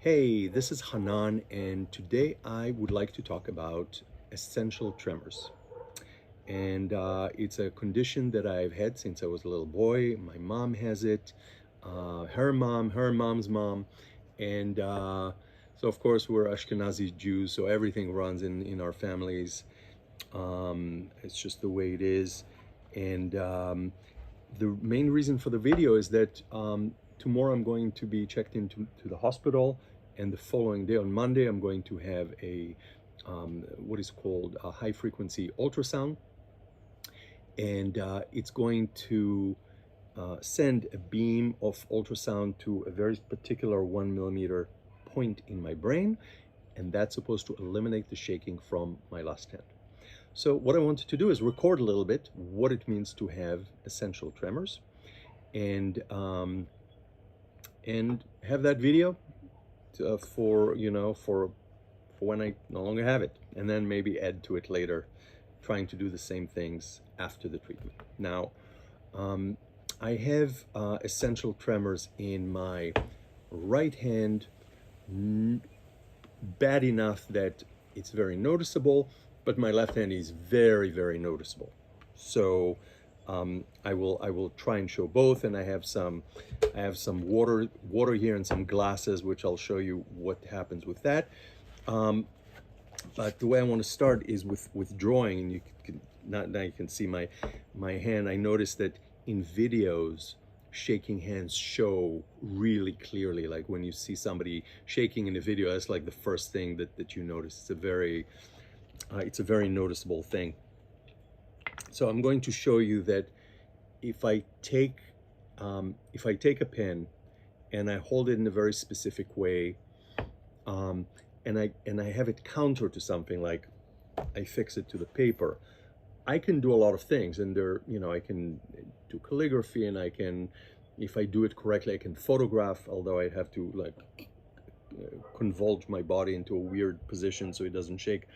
Hey, this is Hanan, and today I would like to talk about essential tremors. And it's a condition that I've had since I was a little boy. My mom has it, her mom, her mom's mom. And so, of course, we're Ashkenazi Jews, so everything runs in our families. It's just the way it is. And the main reason for the video is that tomorrow I'm going to be checked into the hospital, and the following day on Monday I'm going to have a what is called a high frequency ultrasound, and it's going to send a beam of ultrasound to a very particular 1 millimeter point in my brain, and that's supposed to eliminate the shaking from my left hand. So what I wanted to do is record a little bit what it means to have essential tremors, and have that video for when I no longer have it, and then maybe add to it later, trying to do the same things after the treatment. Now, I have essential tremors in my right hand, bad enough that it's very noticeable, but my left hand is very, very noticeable. So I will try and show both, and I have some water here and some glasses, which I'll show you what happens with that. But the way I want to start is with drawing, and you can now you can see my hand. I noticed that in videos, shaking hands show really clearly. Like when you see somebody shaking in a video, that's like the first thing that you notice. It's a very noticeable thing. So I'm going to show you that if I take a pen and I hold it in a very specific way, and I have it counter to something, like I fix it to the paper, I can do a lot of things. And I can do calligraphy, and I can, if I do it correctly, I can photograph, although I have to like convulge my body into a weird position so it doesn't shake.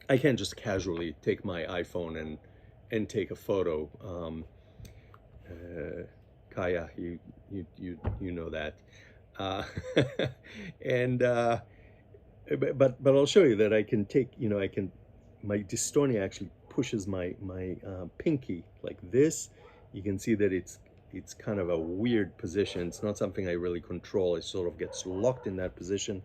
I can't just casually take my iPhone and take a photo. Kaya, you know that. And but I'll show you that I can take, my dystonia actually pushes my pinky like this. You can see that it's kind of a weird position. It's not something I really control. It sort of gets locked in that position,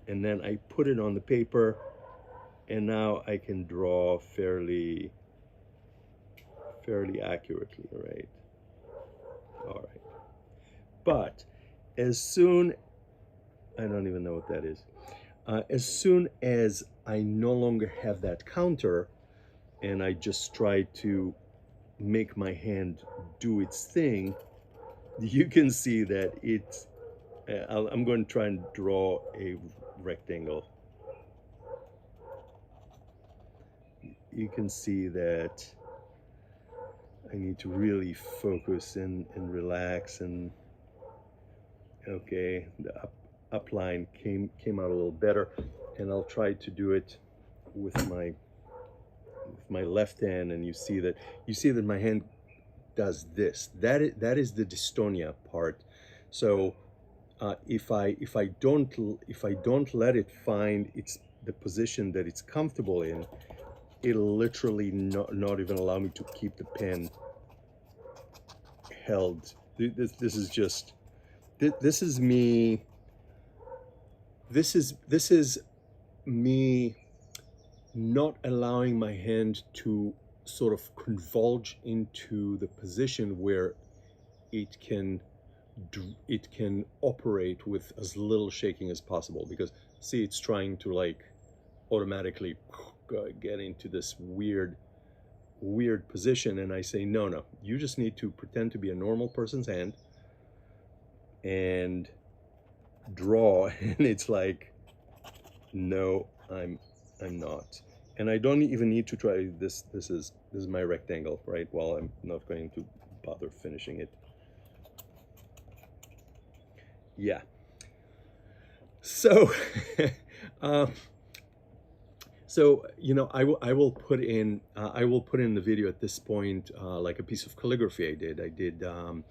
and then I put it on the paper, and now I can draw fairly accurately, right? All right. But as soon, I don't even know what that is. As soon as I no longer have that counter, and I just try to make my hand do its thing, you can see that it's, I'm going to try and draw a rectangle. You can see that I need to really focus and relax, and okay, the up line came out a little better, and I'll try to do it with my left hand, and you see that my hand does this. That is the dystonia part. So if I don't let it find the position that it's comfortable in, it'll literally not even allow me to keep the pen held. This is just, this is me. This is me not allowing my hand to sort of convulge into the position where it can operate with as little shaking as possible, because see, it's trying to like automatically get into this weird position, and I say no, you just need to pretend to be a normal person's hand and draw. And it's like, no, I'm not, and I don't even need to try this. This is my rectangle, right? Well, I'm not going to bother finishing it. Yeah. So so I will put in the video at this point like a piece of calligraphy I did a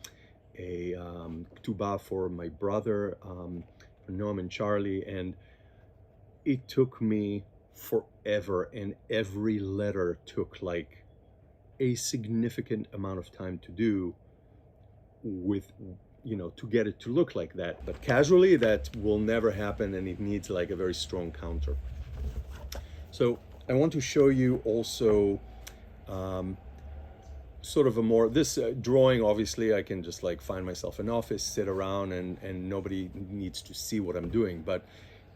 tuba for my brother, Noam and Charlie, and it took me forever, and every letter took like a significant amount of time to do with, you know, to get it to look like that. But casually, that will never happen, and it needs like a very strong counter. So I want to show you also sort of a more, this drawing, obviously I can just like find myself an office, sit around, and nobody needs to see what I'm doing. But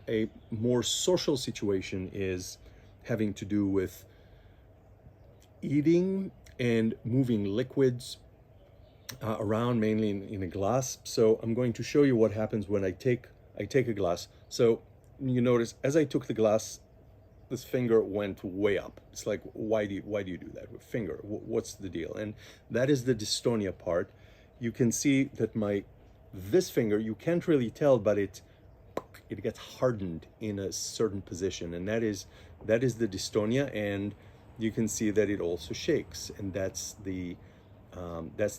a more social situation is having to do with eating and moving liquids around, mainly in a glass. So I'm going to show you what happens when I take a glass. So you notice as I took the glass, this finger went way up. It's like, why do you do that with finger? What's the deal? And that is the dystonia part. You can see that this finger, you can't really tell, but it gets hardened in a certain position, and that is the dystonia. And you can see that it also shakes, and that's the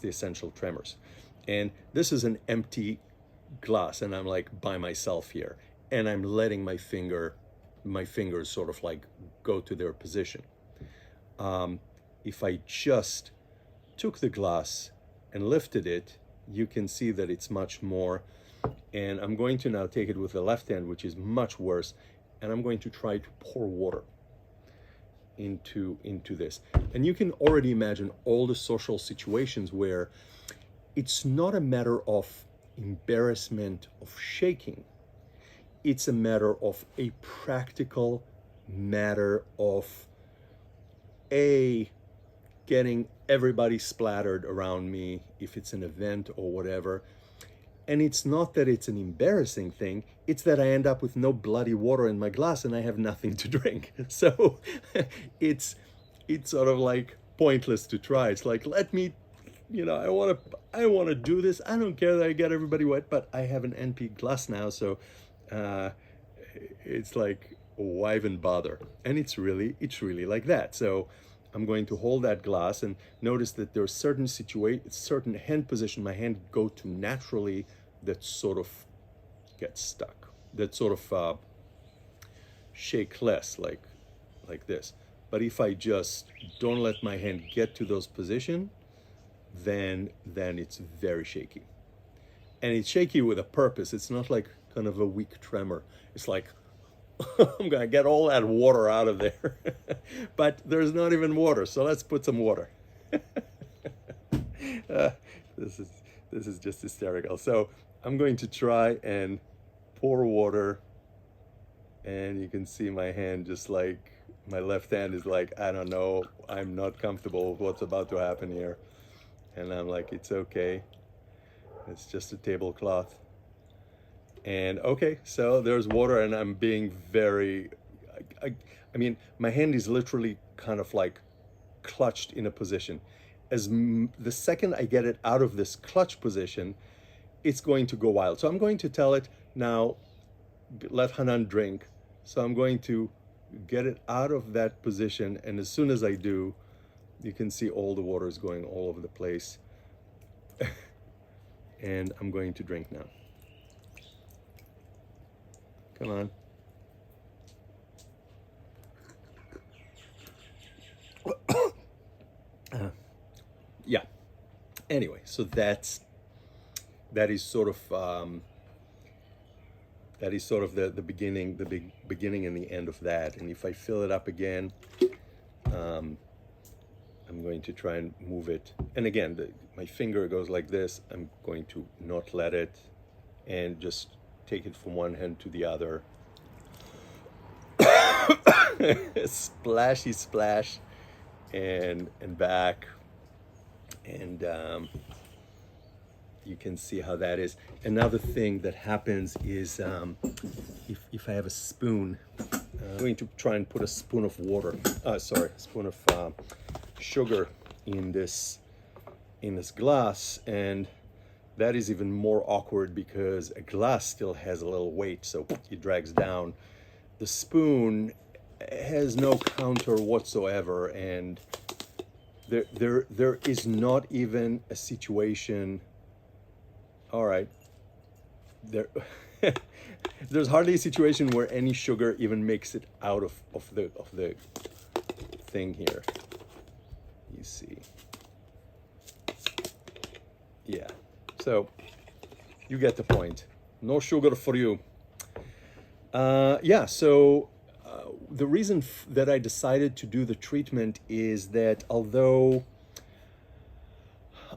essential tremors. And this is an empty glass, and I'm like by myself here, and I'm letting my fingers sort of like go to their position. If I just took the glass and lifted it, you can see that it's much more. And I'm going to now take it with the left hand, which is much worse, and I'm going to try to pour water into this. And you can already imagine all the social situations where it's not a matter of embarrassment of shaking. It's a matter of a practical matter of getting everybody splattered around me if it's an event or whatever. And it's not that it's an embarrassing thing, it's that I end up with no bloody water in my glass and I have nothing to drink. So it's sort of like pointless to try. It's like, let me, you know, I want to do this. I don't care that I get everybody wet, but I have an NP glass now, so it's like, why even bother? And it's really like that. So I'm going to hold that glass, and notice that there's certain hand position my hand go to naturally that sort of get stuck, that sort of shake less, like this. But if I just don't let my hand get to those positions, then it's very shaky. And it's shaky with a purpose. It's not like kind of a weak tremor. It's like, I'm gonna get all that water out of there. But there's not even water, so let's put some water. This is just hysterical. So I'm going to try and pour water, and you can see my hand just like, my left hand is like, I don't know, I'm not comfortable with what's about to happen here. And I'm like, it's okay, it's just a tablecloth. And okay, so there's water, and I'm being very, I mean, my hand is literally kind of like clutched in a position. The second I get it out of this clutch position, it's going to go wild. So I'm going to tell it, now let Hanan drink. So I'm going to get it out of that position, and as soon as I do, you can see all the water is going all over the place. And I'm going to drink now. Come on. Yeah. Anyway, so that is sort of the beginning, the big beginning and the end of that. And if I fill it up again, I'm going to try and move it. And again, my finger goes like this. I'm going to not let it, and just take it from one hand to the other. Splashy splash, and back. And you can see how that is. Another thing that happens is if I have a spoon, I'm going to try and put a spoon of water, spoon of sugar in this glass, and that is even more awkward because a glass still has a little weight, so it drags down. The spoon has no counter whatsoever, and there is not even a situation. All right, there there's hardly a situation where any sugar even makes it out of the thing here. You see. Yeah. So you get the point. No sugar for you. Yeah, so the reason that I decided to do the treatment is that although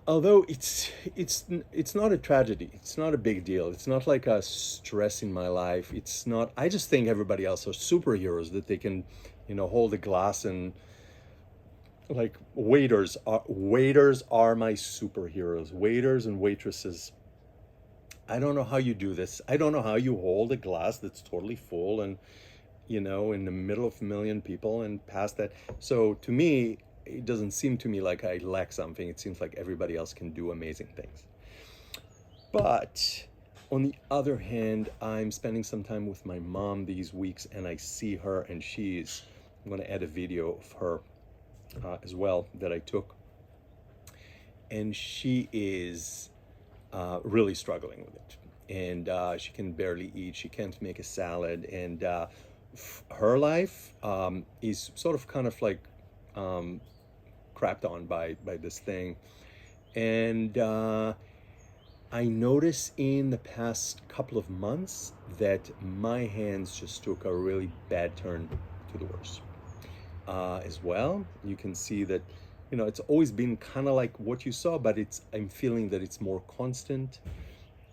it's not a tragedy, it's not a big deal, it's not like a stress in my life, it's not, I just think everybody else are superheroes that they can, hold a glass and like waiters are my superheroes. Waiters and waitresses, I don't know how you do this. I don't know how you hold a glass that's totally full and, in the middle of a million people and pass that. So to me, it doesn't seem to me like I lack something. It seems like everybody else can do amazing things. But on the other hand, I'm spending some time with my mom these weeks and I see her, and I'm going to add a video of her as well that I took. And she is really struggling with it. And she can barely eat. She can't make a salad. And her life is sort of kind of like crapped on by this thing. And I noticed in the past couple of months that my hands just took a really bad turn to the worse. As well, you can see that, it's always been kind of like what you saw, but I'm feeling that it's more constant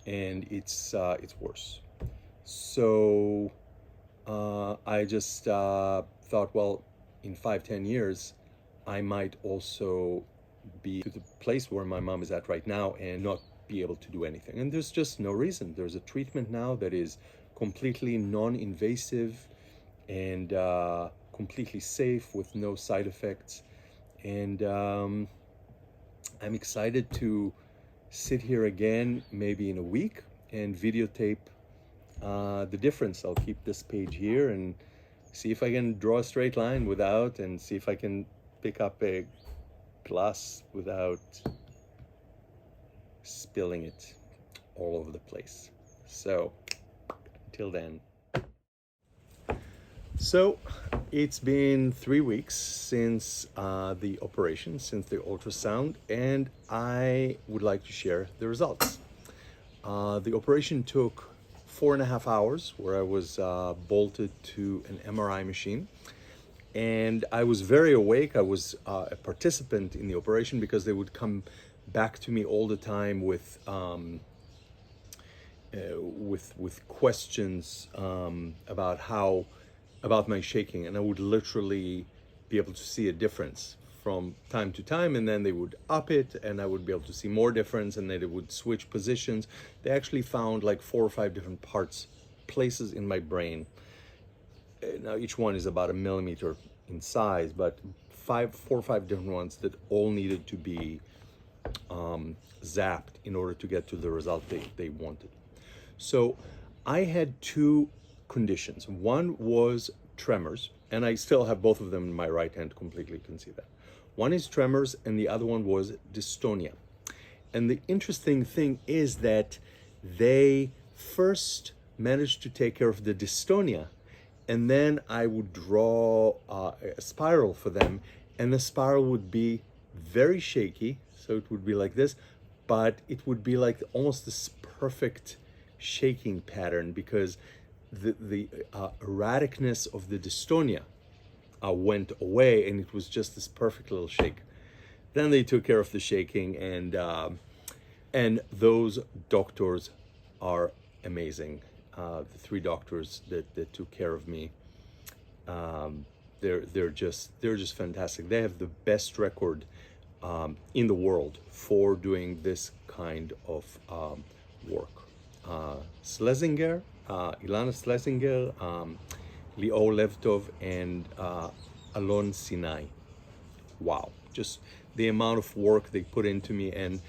and it's worse. So I just thought, well, in 5-10 years, I might also be to the place where my mom is at right now and not be able to do anything. And there's just no reason. There's a treatment now that is completely non-invasive and completely safe with no side effects. And I'm excited to sit here again, maybe in a week, and videotape the difference. I'll keep this page here and see if I can draw a straight line without, and see if I can pick up a glass without spilling it all over the place. So until then. So it's been 3 weeks since the operation, since the ultrasound, and I would like to share the results. The operation took 4.5 hours, where I was bolted to an MRI machine, and I was very awake. I was a participant in the operation because they would come back to me all the time with questions about my shaking, and I would literally be able to see a difference from time to time, and then they would up it and I would be able to see more difference, and then they would switch positions. They actually found like 4 or 5 different places in my brain. Now each one is about 1 millimeter in size, but 4 or 5 different ones that all needed to be zapped in order to get to the result they wanted. So I had 2 conditions. One was tremors, and I still have both of them in my right hand, completely can see that. One is tremors and the other one was dystonia. And the interesting thing is that they first managed to take care of the dystonia, and then I would draw a spiral for them, and the spiral would be very shaky, so it would be like this, but it would be like almost this perfect shaking pattern, because the erraticness of the dystonia went away, and it was just this perfect little shake. Then they took care of the shaking, and those doctors are amazing. The 3 doctors that took care of me, they're just fantastic. They have the best record in the world for doing this kind of work. Schlesinger, Ilana Schlesinger, Lior Levtov, and Alon Sinai. Wow, just the amount of work they put into me. And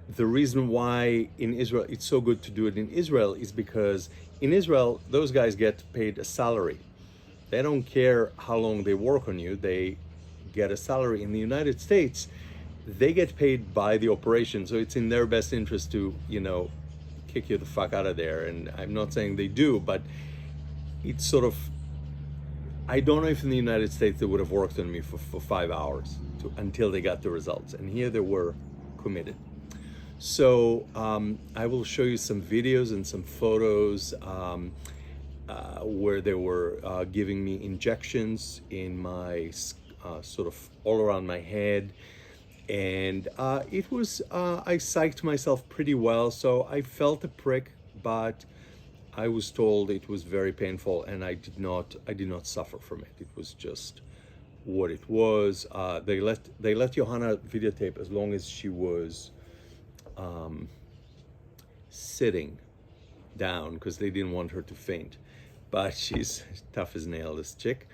the reason why in Israel it's so good to do it in Israel is because in Israel those guys get paid a salary. They don't care how long they work on you, they get a salary. In the United States, they get paid by the operation, so it's in their best interest to kick you the fuck out of there. And I'm not saying they do, but it's sort of, I don't know if in the United States they would have worked on me for 5 hours until they got the results. And here they were committed. So I will show you some videos and some photos where they were giving me injections in my sort of all around my head. And it was, I psyched myself pretty well. So I felt a prick, but I was told it was very painful, and I did not suffer from it. It was just what it was. They let Johanna videotape as long as she was sitting down, because they didn't want her to faint. But she's tough as nail, this chick.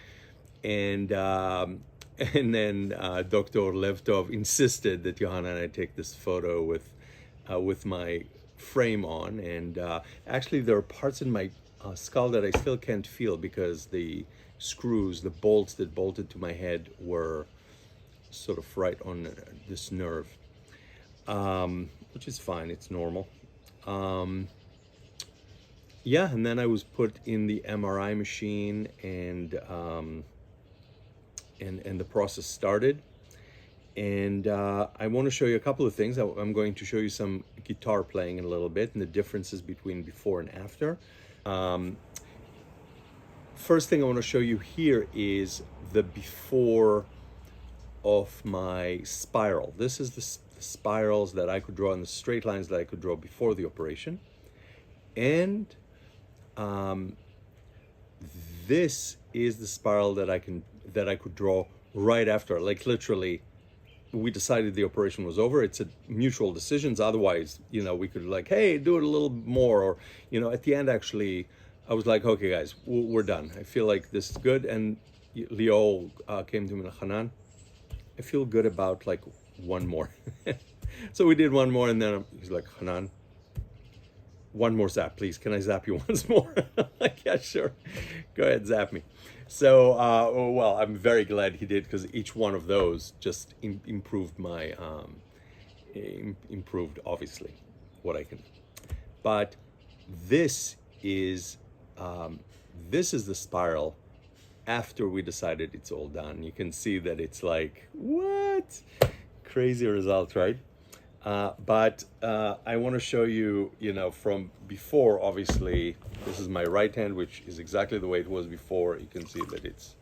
And then Dr. Levtov insisted that Johanna and I take this photo with my frame on. And actually there are parts in my skull that I still can't feel, because the screws, the bolts that bolted to my head, were sort of right on this nerve, which is fine, it's normal. Yeah, and then I was put in the MRI machine, and the process started. And I want to show you a couple of things. I'm going to show you some guitar playing in a little bit, and the differences between before and after. First thing I want to show you here is the before of my spiral. This is the spirals that I could draw, and the straight lines that I could draw before the operation. And this is the spiral that I could draw right after. Like, literally, we decided the operation was over. It's a mutual decisions. Otherwise, we could like, hey, do it a little more, or at the end, actually, I was like, okay, guys, we're done. I feel like this is good. And Leo came to me, Hanan, I feel good about like one more. So we did one more, and then he's like, Hanan, one more zap, please. Can I zap you once more? I'm like, yeah, sure. Go ahead, zap me. So, well, I'm very glad he did, because each one of those just improved my, improved, obviously, what I can. But this is the spiral after we decided it's all done. You can see that it's like, what? Crazy result, right? But I want to show you, from before. Obviously, this is my right hand, which is exactly the way it was before. You can see that it's,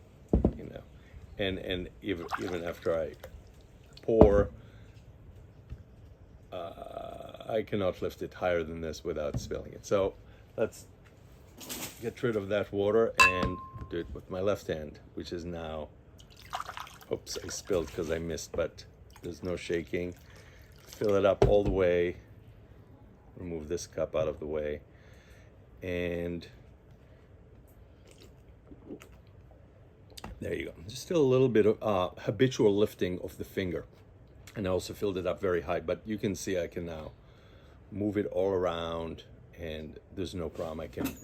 and even after I pour, I cannot lift it higher than this without spilling it. So let's get rid of that water and do it with my left hand, which is now, oops, I spilled because I missed, but there's no shaking. Fill it up all the way, remove this cup out of the way, and there you go. Just still a little bit of habitual lifting of the finger, and I also filled it up very high, but you can see I can now move it all around, and there's no problem. I can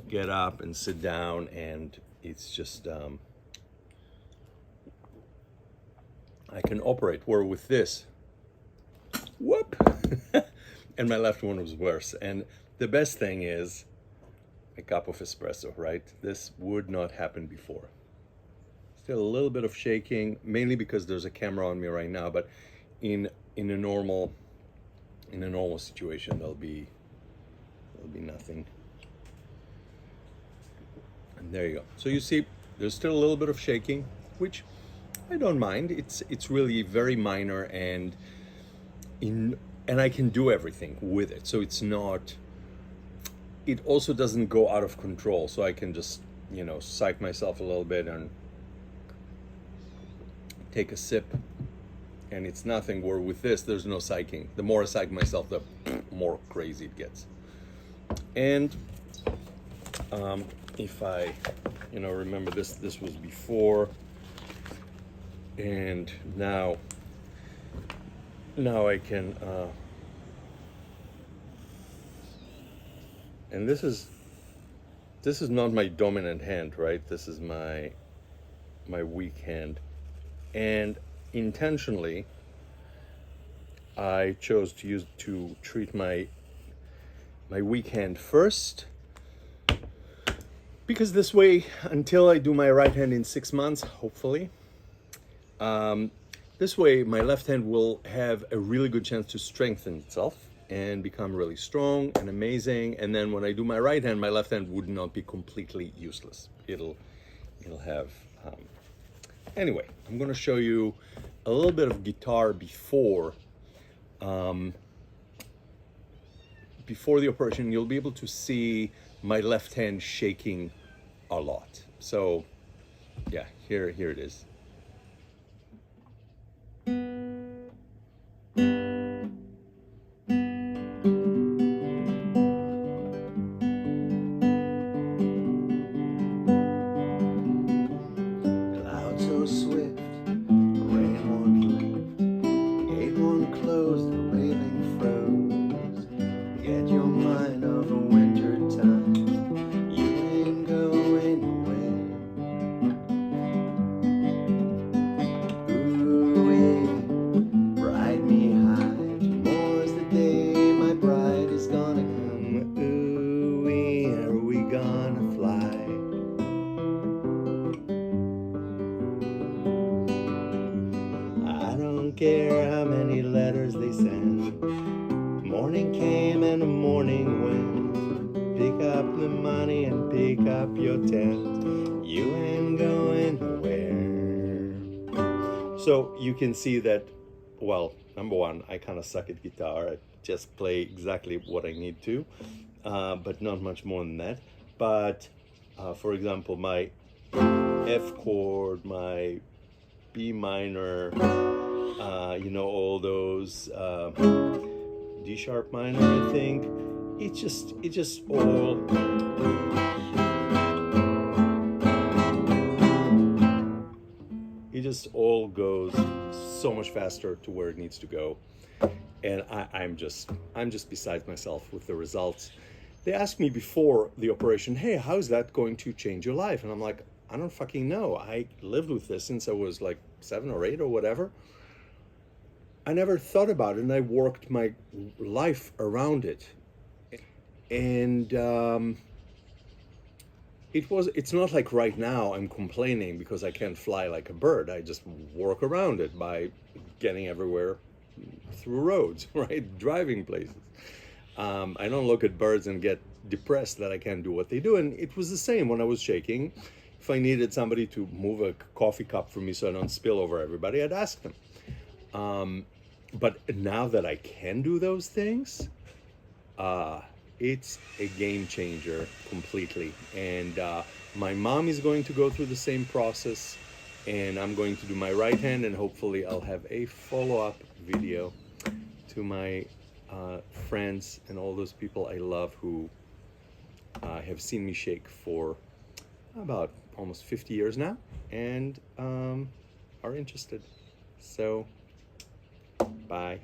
get up and sit down, and it's just I can operate. Where with this, whoop, and my left one was worse. And the best thing is a cup of espresso, right? This would not happen before. Still a little bit of shaking, mainly because there's a camera on me right now, but in a normal situation there'll be nothing. And there you go. So you see there's still a little bit of shaking, which I don't mind. It's really very minor, and I can do everything with it. So it's not, it also doesn't go out of control. So I can just, psych myself a little bit and take a sip, and it's nothing. Where with this, there's no psyching. The more I psych myself, the more crazy it gets. And if I, remember this was before, and now I can, and this is not my dominant hand, right? This is my weak hand, and intentionally I chose to treat my my weak hand first, because this way, until I do my right hand in 6 months, hopefully, this way my left hand will have a really good chance to strengthen itself and become really strong and amazing. And then when I do my right hand, my left hand would not be completely useless. It'll have, anyway, I'm gonna show you a little bit of guitar before the operation. You'll be able to see my left hand shaking a lot. So yeah, here it is. Clouds so swift, rain won't lift, gate won't close, the railing froze. Get your mind over winter time, you ain't going away. Ooh, ride me high, tomorrow's the day my bride is gonna come. Ooh, are we gonna fly? I don't care how many letters they send. Morning came and the morning went. Pick up the money and pick up your tent. You ain't going nowhere. So you can see that, well, number one, I kind of suck at guitar. I just play exactly what I need to, but not much more than that. But for example, my F chord, my B minor, all those D sharp minor, I think. It just all goes so much faster to where it needs to go. And I'm just beside myself with the results. They asked me before the operation, hey, how's that going to change your life? And I'm like, I don't fucking know. I lived with this since I was like 7 or 8 or whatever. I never thought about it, and I worked my life around it. And it's not like right now I'm complaining because I can't fly like a bird. I just work around it by getting everywhere through roads, right? Driving places. I don't look at birds and get depressed that I can't do what they do. And it was the same when I was shaking. If I needed somebody to move a coffee cup for me so I don't spill over everybody, I'd ask them. But now that I can do those things, it's a game changer completely. And my mom is going to go through the same process, and I'm going to do my right hand, and hopefully I'll have a follow-up video to my friends and all those people I love who have seen me shake for about almost 50 years now and are interested. So bye.